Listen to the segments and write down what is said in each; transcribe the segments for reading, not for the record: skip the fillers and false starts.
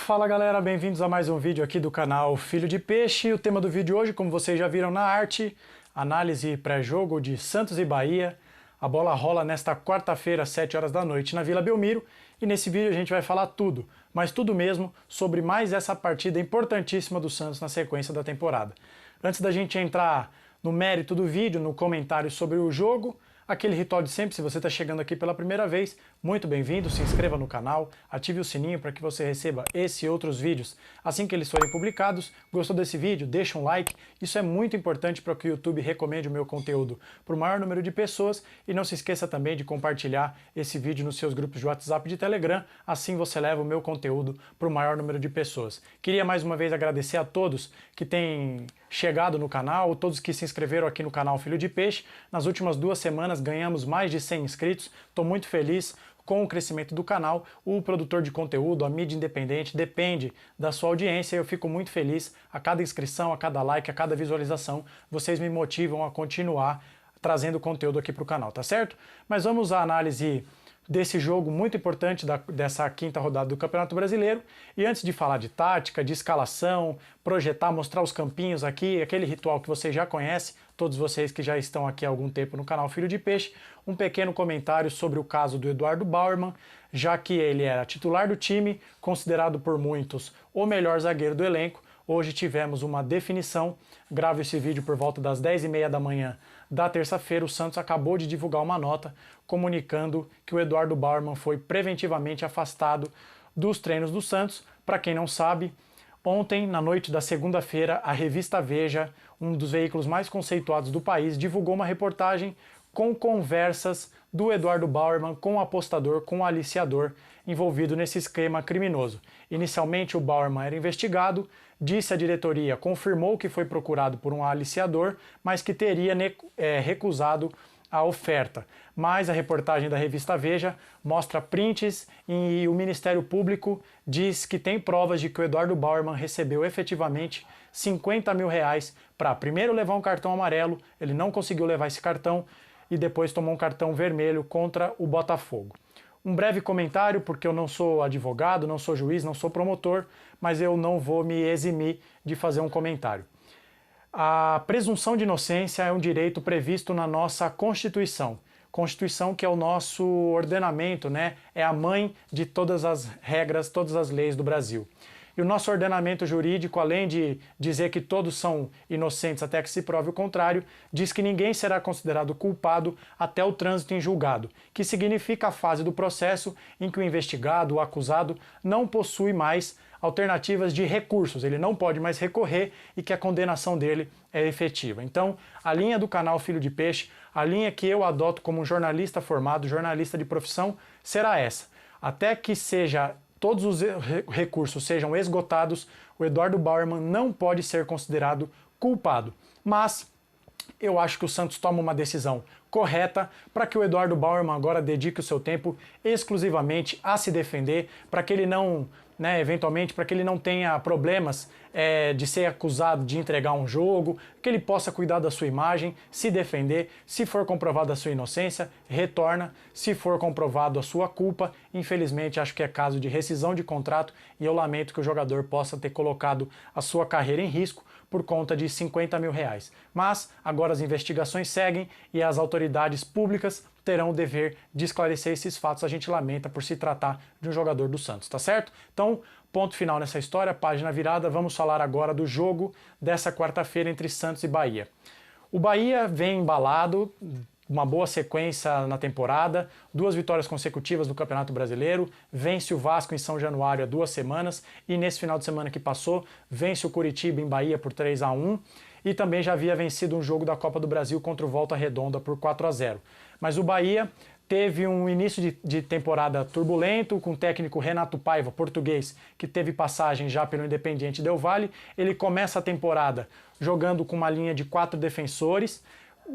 Fala galera, bem-vindos a mais um vídeo aqui do canal Filho de Peixe. O tema do vídeo de hoje, como vocês já viram na arte, análise pré-jogo de Santos e Bahia. A bola rola nesta quarta-feira, às 7 horas da noite, na Vila Belmiro. E nesse vídeo a gente vai falar tudo, mas tudo mesmo, sobre mais essa partida importantíssima do Santos na sequência da temporada. Antes da gente entrar no mérito do vídeo, no comentário sobre o jogo, aquele ritual de sempre, se você está chegando aqui pela primeira vez, muito bem-vindo, se inscreva no canal, ative o sininho para que você receba esse e outros vídeos assim que eles forem publicados. Gostou desse vídeo? Deixa um like, isso é muito importante para que o YouTube recomende o meu conteúdo para o maior número de pessoas, e não se esqueça também de compartilhar esse vídeo nos seus grupos de WhatsApp e de Telegram, assim você leva o meu conteúdo para o maior número de pessoas. Queria mais uma vez agradecer a todos que têm chegado no canal, todos que se inscreveram aqui no canal Filho de Peixe. Nas últimas 2 semanas ganhamos mais de 100 inscritos, estou muito feliz com o crescimento do canal. O produtor de conteúdo, a mídia independente, depende da sua audiência e eu fico muito feliz a cada inscrição, a cada like, a cada visualização. Vocês me motivam a continuar trazendo conteúdo aqui para o canal, tá certo? Mas vamos à análise desse jogo muito importante dessa quinta rodada do Campeonato Brasileiro. E antes de falar de tática, de escalação, projetar, mostrar os campinhos aqui, aquele ritual que vocês já conhecem, todos vocês que já estão aqui há algum tempo no canal Filho de Peixe, um pequeno comentário sobre o caso do Eduardo Bauerman, já que ele era titular do time, considerado por muitos o melhor zagueiro do elenco. Hoje tivemos uma definição. Gravo esse vídeo por volta das 10h30 da manhã da terça-feira. O Santos acabou de divulgar uma nota comunicando que o Eduardo Bauerman foi preventivamente afastado dos treinos do Santos. Para quem não sabe, ontem, na noite da segunda-feira, a revista Veja, um dos veículos mais conceituados do país, divulgou uma reportagem com conversas do Eduardo Bauerman com o apostador, com o aliciador envolvido nesse esquema criminoso. Inicialmente o Bauerman era investigado, disse a diretoria, confirmou que foi procurado por um aliciador, mas que teria recusado a oferta. Mas a reportagem da revista Veja mostra prints e o Ministério Público diz que tem provas de que o Eduardo Bauerman recebeu efetivamente 50 mil reais para primeiro levar um cartão amarelo, ele não conseguiu levar esse cartão e depois tomou um cartão vermelho contra o Botafogo. Um breve comentário, porque eu não sou advogado, não sou juiz, não sou promotor, mas eu não vou me eximir de fazer um comentário. A presunção de inocência é um direito previsto na nossa Constituição. Constituição que é o nosso ordenamento, né? É a mãe de todas as regras, todas as leis do Brasil. E o nosso ordenamento jurídico, além de dizer que todos são inocentes até que se prove o contrário, diz que ninguém será considerado culpado até o trânsito em julgado, que significa a fase do processo em que o investigado, o acusado, não possui mais alternativas de recursos, ele não pode mais recorrer e que a condenação dele é efetiva. Então, a linha do canal Filho de Peixe, a linha que eu adoto como jornalista formado, jornalista de profissão, será essa. Até que todos os recursos sejam esgotados, o Eduardo Bauerman não pode ser considerado culpado. Mas eu acho que o Santos toma uma decisão correta para que o Eduardo Bauerman agora dedique o seu tempo exclusivamente a se defender, para que ele não, eventualmente, para que ele não tenha problemas de ser acusado de entregar um jogo, que ele possa cuidar da sua imagem, se defender. Se for comprovada a sua inocência, retorna. Se for comprovado a sua culpa, infelizmente acho que é caso de rescisão de contrato e eu lamento que o jogador possa ter colocado a sua carreira em risco por conta de 50 mil reais. Mas agora as investigações seguem e as autoridades públicas terão o dever de esclarecer esses fatos. A gente lamenta por se tratar de um jogador do Santos, tá certo? Então, ponto final nessa história, página virada. Vamos falar agora do jogo dessa quarta-feira entre Santos e Bahia. O Bahia vem embalado, uma boa sequência na temporada, 2 vitórias consecutivas no Campeonato Brasileiro, vence o Vasco em São Januário há 2 semanas e nesse final de semana que passou, vence o Curitiba em Bahia por 3-1 e também já havia vencido um jogo da Copa do Brasil contra o Volta Redonda por 4-0. Mas o Bahia teve um início de temporada turbulento, com o técnico Renato Paiva, português, que teve passagem já pelo Independiente Del Valle. Ele começa a temporada jogando com uma linha de 4 defensores,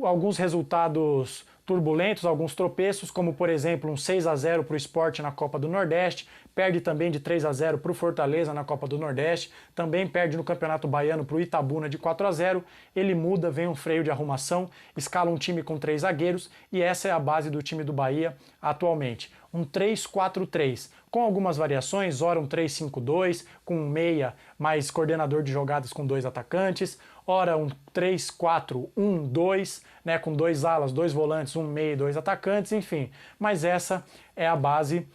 alguns resultados turbulentos, alguns tropeços, como por exemplo um 6-0 para o Sport na Copa do Nordeste, perde também de 3-0 para o Fortaleza na Copa do Nordeste, também perde no Campeonato Baiano para o Itabuna de 4-0, ele muda, vem um freio de arrumação, escala um time com 3 zagueiros e essa é a base do time do Bahia atualmente. Um 3-4-3, com algumas variações, ora um 3-5-2, com um meia mais coordenador de jogadas com 2 atacantes, ora um 3-4-1-2, né, com 2 alas, 2 volantes, um meia e 2 atacantes, enfim. Mas essa é a base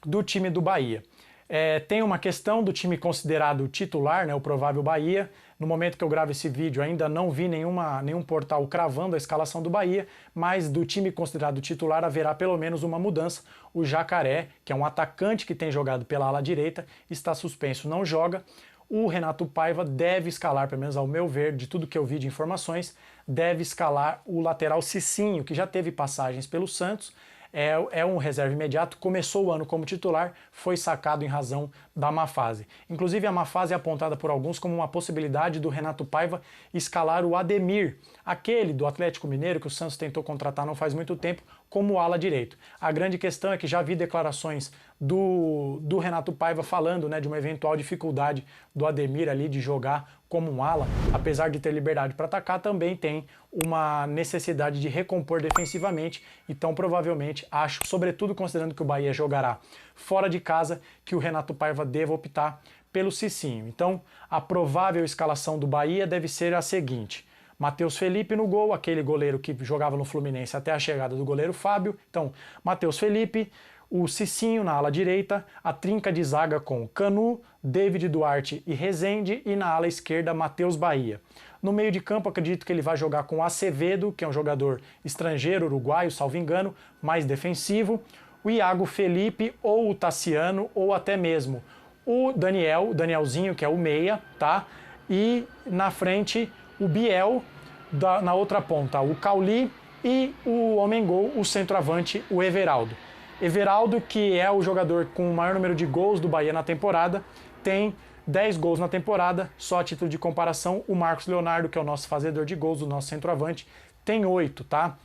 do time do Bahia. Tem uma questão do time considerado titular, né, o provável Bahia. No momento que eu gravo esse vídeo ainda não vi nenhum portal cravando a escalação do Bahia, mas do time considerado titular haverá pelo menos uma mudança. O Jacaré, que é um atacante que tem jogado pela ala direita, está suspenso, não joga. O Renato Paiva deve escalar, pelo menos ao meu ver, de tudo que eu vi de informações, deve escalar o lateral Cicinho, que já teve passagens pelo Santos, é um reserva imediato, começou o ano como titular, foi sacado em razão da má fase. Inclusive a má fase é apontada por alguns como uma possibilidade do Renato Paiva escalar o Ademir, aquele do Atlético Mineiro que o Santos tentou contratar não faz muito tempo, como ala direito. A grande questão é que já vi declarações do Renato Paiva falando, né, de uma eventual dificuldade do Ademir ali de jogar como um ala, apesar de ter liberdade para atacar, também tem uma necessidade de recompor defensivamente, então provavelmente acho, sobretudo considerando que o Bahia jogará fora de casa, que o Renato Paiva deva optar pelo Cicinho. Então a provável escalação do Bahia deve ser a seguinte: Matheus Felipe no gol, aquele goleiro que jogava no Fluminense até a chegada do goleiro Fábio, então Matheus Felipe, o Cicinho na ala direita, a trinca de zaga com Canu, David Duarte e Rezende, e na ala esquerda Matheus Bahia. No meio de campo acredito que ele vai jogar com Acevedo, que é um jogador estrangeiro, uruguaio, salvo engano, mais defensivo, o Iago Felipe ou o Tassiano, ou até mesmo o Danielzinho, que é o meia, tá? E na frente o Biel, na outra ponta o Cauli e o homem-gol, o centroavante, o Everaldo. Everaldo, que é o jogador com o maior número de gols do Bahia na temporada, tem 10 gols na temporada, só a título de comparação, o Marcos Leonardo, que é o nosso fazedor de gols, o nosso centroavante, tem 8, tá?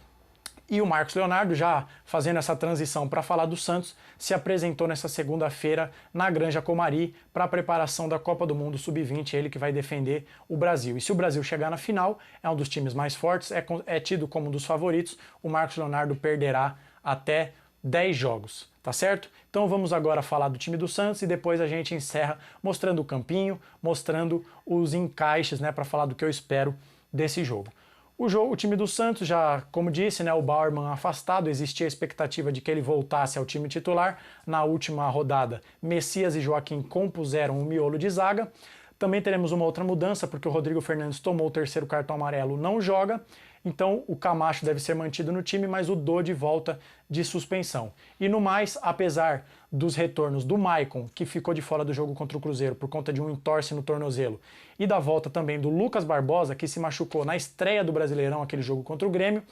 E o Marcos Leonardo, já fazendo essa transição para falar do Santos, se apresentou nessa segunda-feira na Granja Comari para a preparação da Copa do Mundo Sub-20, ele que vai defender o Brasil. E se o Brasil chegar na final, é um dos times mais fortes, é tido como um dos favoritos, o Marcos Leonardo perderá até 10 jogos, tá certo? Então vamos agora falar do time do Santos e depois a gente encerra mostrando o campinho, mostrando os encaixes, né, para falar do que eu espero desse jogo. O time do Santos, já como disse, né, o Bauerman afastado, existia a expectativa de que ele voltasse ao time titular. Na última rodada, Messias e Joaquim compuseram o miolo de zaga. Também teremos uma outra mudança, porque o Rodrigo Fernandes tomou o terceiro cartão amarelo, não joga. Então o Camacho deve ser mantido no time, mas o Dodi volta de suspensão. E no mais, apesar dos retornos do Maicon, que ficou de fora do jogo contra o Cruzeiro por conta de um entorse no tornozelo, e da volta também do Lucas Barbosa, que se machucou na estreia do Brasileirão, aquele jogo contra o Grêmio,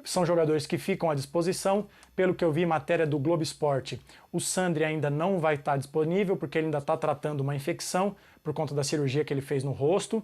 são jogadores que ficam à disposição. Pelo que eu vi, matéria do Globo Esporte, o Sandri ainda não vai estar disponível, porque ele ainda está tratando uma infecção por conta da cirurgia que ele fez no rosto.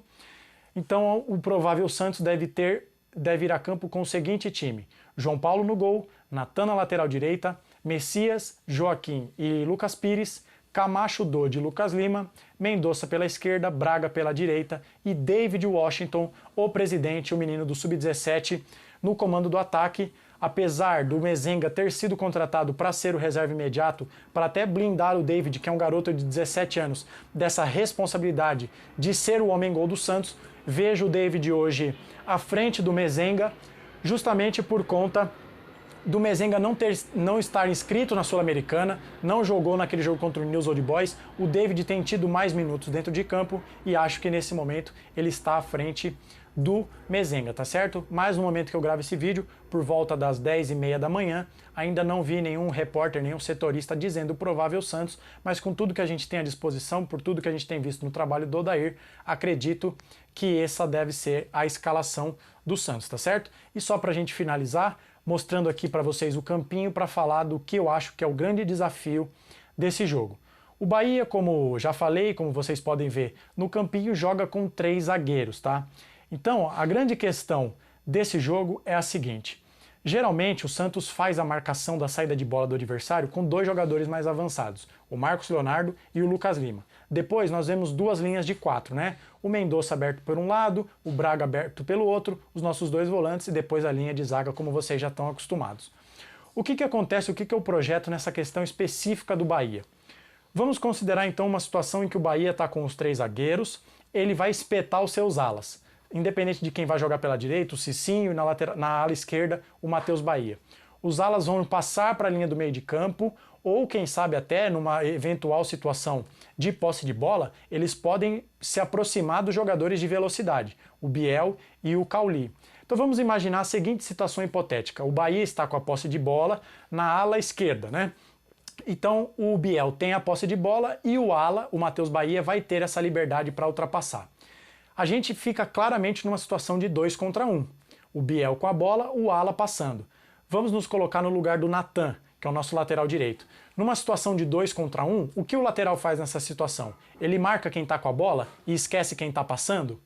Então o provável Santos deve ir a campo com o seguinte time: João Paulo no gol, Natan na lateral direita, Messias, Joaquim e Lucas Pires, Camacho, Dodi, Lucas Lima, Mendonça pela esquerda, Braga pela direita e David Washington, o presidente, o menino do Sub-17, no comando do ataque. Apesar do Mezenga ter sido contratado para ser o reserva imediato, para até blindar o David, que é um garoto de 17 anos, dessa responsabilidade de ser o homem-gol do Santos, vejo o David hoje à frente do Mezenga, justamente por conta do Mezenga não estar inscrito na Sul-Americana, não jogou naquele jogo contra o News Old Boys. O David tem tido mais minutos dentro de campo e acho que nesse momento ele está à frente do Mezenga, tá certo? Mas no momento que eu gravo esse vídeo, por volta das 10h30 da manhã, ainda não vi nenhum repórter, nenhum setorista dizendo o provável Santos, mas com tudo que a gente tem à disposição, por tudo que a gente tem visto no trabalho do Odair, acredito que essa deve ser a escalação do Santos, tá certo? E só pra gente finalizar, mostrando aqui para vocês o campinho para falar do que eu acho que é o grande desafio desse jogo. O Bahia, como já falei, como vocês podem ver, no campinho joga com 3 zagueiros, tá? Então, a grande questão desse jogo é a seguinte: Geralmente, o Santos faz a marcação da saída de bola do adversário com dois jogadores mais avançados, o Marcos Leonardo e o Lucas Lima. Depois nós vemos duas linhas de 4, né? O Mendonça aberto por um lado, o Braga aberto pelo outro, os nossos dois volantes e depois a linha de zaga como vocês já estão acostumados. O que acontece, o que eu projeto nessa questão específica do Bahia? Vamos considerar então uma situação em que o Bahia está com os 3 zagueiros, ele vai espetar os seus alas. Independente de quem vai jogar pela direita, o Cicinho, e na ala esquerda, o Matheus Bahia. Os alas vão passar para a linha do meio de campo, ou quem sabe até, numa eventual situação de posse de bola, eles podem se aproximar dos jogadores de velocidade, o Biel e o Cauli. Então vamos imaginar a seguinte situação hipotética. O Bahia está com a posse de bola na ala esquerda, né? Então o Biel tem a posse de bola e o ala, o Matheus Bahia, vai ter essa liberdade para ultrapassar. A gente fica claramente numa situação de 2 contra 1. O Biel com a bola, o ala passando. Vamos nos colocar no lugar do Natan, que é o nosso lateral direito. Numa situação de 2 contra 1, o que o lateral faz nessa situação? Ele marca quem está com a bola e esquece quem está passando?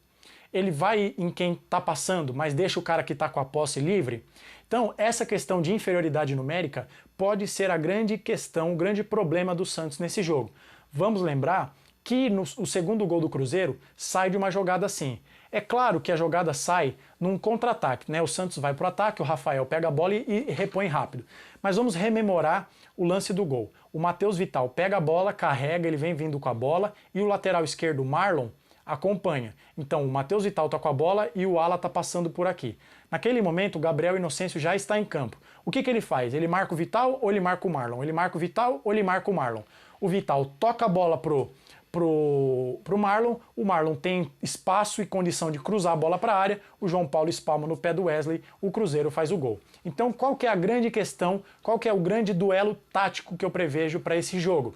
Ele vai em quem está passando, mas deixa o cara que está com a posse livre? Então, essa questão de inferioridade numérica pode ser a grande questão, o grande problema do Santos nesse jogo. Vamos lembrar que o segundo gol do Cruzeiro sai de uma jogada assim. É claro que a jogada sai num contra-ataque, né? O Santos vai para o ataque, o Rafael pega a bola e repõe rápido. Mas vamos rememorar o lance do gol. O Matheus Vital pega a bola, carrega, ele vem vindo com a bola e o lateral esquerdo, Marlon, acompanha. Então o Matheus Vital está com a bola e o ala está passando por aqui. Naquele momento o Gabriel Inocêncio já está em campo. O que ele faz? Ele marca o Vital ou ele marca o Marlon? Ele marca o Vital ou ele marca o Marlon? O Vital toca a bola pro Marlon, o Marlon tem espaço e condição de cruzar a bola para a área, o João Paulo espalma no pé do Wesley, o Cruzeiro faz o gol. Então qual que é a grande questão, qual que é o grande duelo tático que eu prevejo para esse jogo?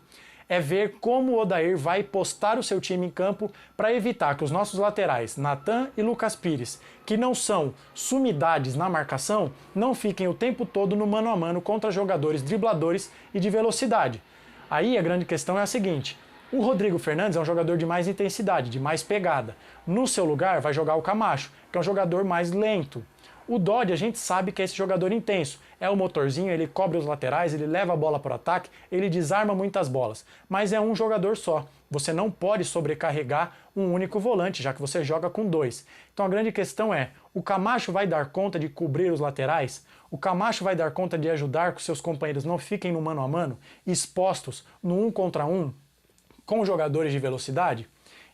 É ver como o Odair vai postar o seu time em campo para evitar que os nossos laterais, Natan e Lucas Pires, que não são sumidades na marcação, não fiquem o tempo todo no mano a mano contra jogadores dribladores e de velocidade. Aí a grande questão é a seguinte: o Rodrigo Fernandes é um jogador de mais intensidade, de mais pegada. No seu lugar vai jogar o Camacho, que é um jogador mais lento. O Dodge a gente sabe que é esse jogador intenso. É o motorzinho, ele cobre os laterais, ele leva a bola para o ataque, ele desarma muitas bolas. Mas é um jogador só. Você não pode sobrecarregar um único volante, já que você joga com 2. Então a grande questão é, o Camacho vai dar conta de cobrir os laterais? O Camacho vai dar conta de ajudar que os seus companheiros não fiquem no mano a mano, expostos no 1 contra 1? Com jogadores de velocidade?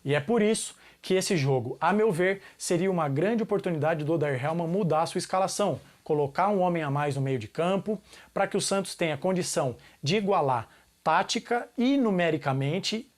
E é por isso que esse jogo, a meu ver, seria uma grande oportunidade do Odair Hellmann mudar a sua escalação, colocar um homem a mais no meio de campo, para que o Santos tenha condição de igualar tática e numericamente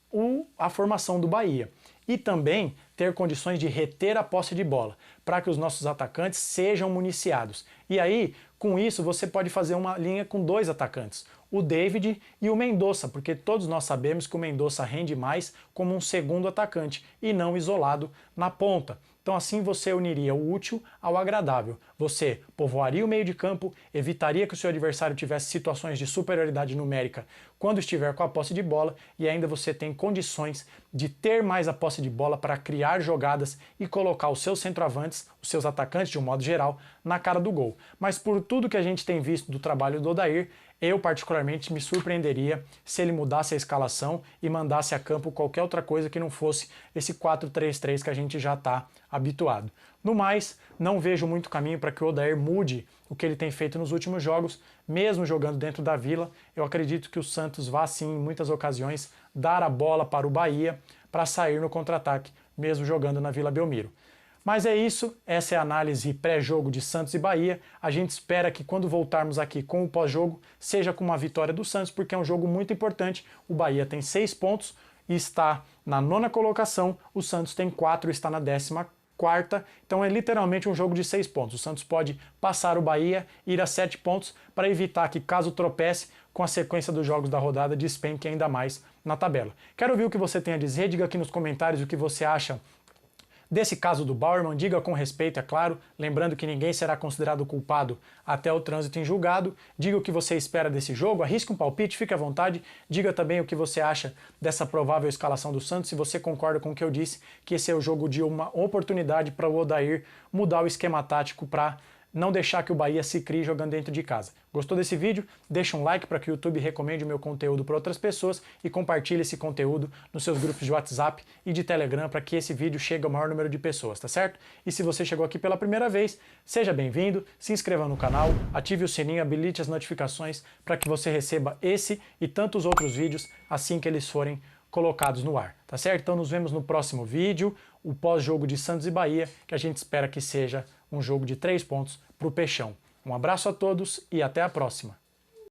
a formação do Bahia. E também ter condições de reter a posse de bola, para que os nossos atacantes sejam municiados. E aí, com isso, você pode fazer uma linha com 2 atacantes, o David e o Mendonça, porque todos nós sabemos que o Mendonça rende mais como um segundo atacante e não isolado na ponta. Então assim você uniria o útil ao agradável. Você povoaria o meio de campo, evitaria que o seu adversário tivesse situações de superioridade numérica quando estiver com a posse de bola e ainda você tem condições de ter mais a posse de bola para criar jogadas e colocar os seus centroavantes, os seus atacantes de um modo geral, na cara do gol. Mas por tudo que a gente tem visto do trabalho do Odair, eu particularmente me surpreenderia se ele mudasse a escalação e mandasse a campo qualquer outra coisa que não fosse esse 4-3-3 que a gente já está habituado. No mais, não vejo muito caminho para que o Odair mude o que ele tem feito nos últimos jogos, mesmo jogando dentro da Vila. Eu acredito que o Santos vá sim, em muitas ocasiões, dar a bola para o Bahia para sair no contra-ataque, mesmo jogando na Vila Belmiro. Mas é isso, essa é a análise pré-jogo de Santos e Bahia. A gente espera que quando voltarmos aqui com o pós-jogo, seja com uma vitória do Santos, porque é um jogo muito importante. O Bahia tem 6 pontos e está na 9ª colocação, o Santos tem 4 e está na 14ª, então é literalmente um jogo de 6 pontos. O Santos pode passar o Bahia, ir a 7 pontos, para evitar que, caso tropece, com a sequência dos jogos da rodada, despenque ainda mais na tabela. Quero ouvir o que você tem a dizer, diga aqui nos comentários o que você acha desse caso do Bauerman, diga com respeito, é claro, lembrando que ninguém será considerado culpado até o trânsito em julgado. Diga o que você espera desse jogo, arrisque um palpite, fique à vontade. Diga também o que você acha dessa provável escalação do Santos, se você concorda com o que eu disse, que esse é o jogo de uma oportunidade para o Odair mudar o esquema tático para não deixar que o Bahia se crie jogando dentro de casa. Gostou desse vídeo? Deixa um like para que o YouTube recomende o meu conteúdo para outras pessoas e compartilhe esse conteúdo nos seus grupos de WhatsApp e de Telegram para que esse vídeo chegue ao maior número de pessoas, tá certo? E se você chegou aqui pela primeira vez, seja bem-vindo, se inscreva no canal, ative o sininho, habilite as notificações para que você receba esse e tantos outros vídeos assim que eles forem colocados no ar, tá certo? Então nos vemos no próximo vídeo, o pós-jogo de Santos e Bahia, que a gente espera que seja um jogo de 3 pontos para o Peixão. Um abraço a todos e até a próxima!